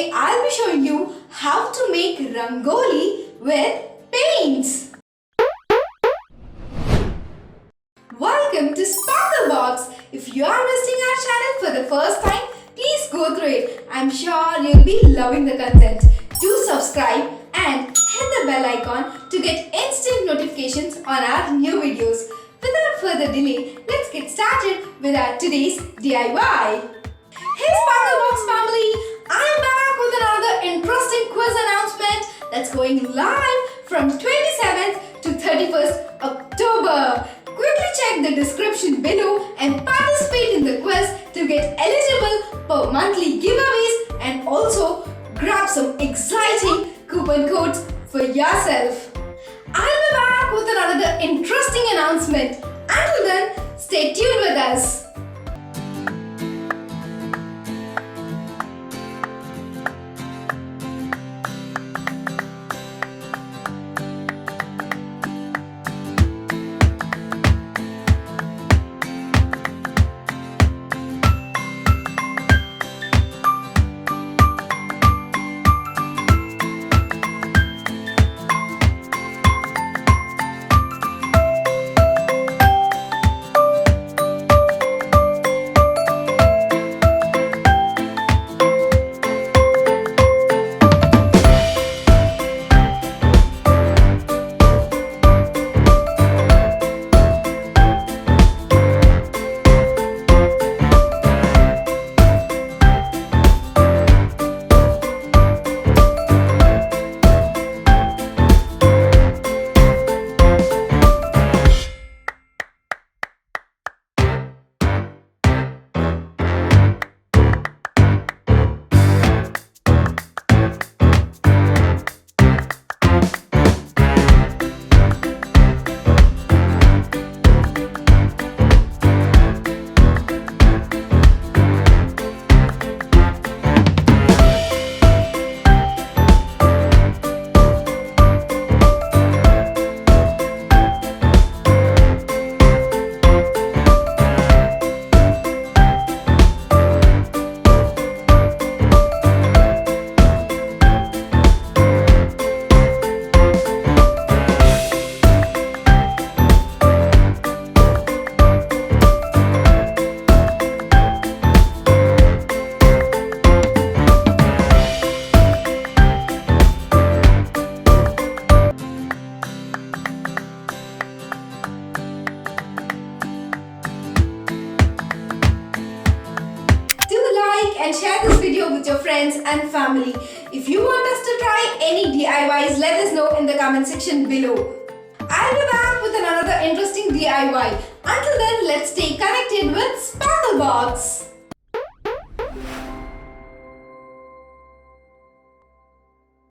Today I'll be showing you how to make Rangoli with paints. Welcome to Sparklebox. If you are visiting our channel for the first time, please go through it. I'm sure you'll be loving the content. Do subscribe and hit the bell icon to get instant notifications on our new videos. Without further delay, let's get started with our today's DIY. Hey Sparklebox family, I'm back with another interesting quiz announcement that's going live from 27th to 31st October. Quickly check the description below and participate in the quiz to get eligible for monthly giveaways and also grab some exciting coupon codes for yourself. I'll be back with another interesting announcement. Until then, stay tuned with us. And share this video with your friends and family. If you want us to try any DIYs, let us know in the comment section below. I'll be back with another interesting DIY. Until then, let's stay connected with Sparklebox.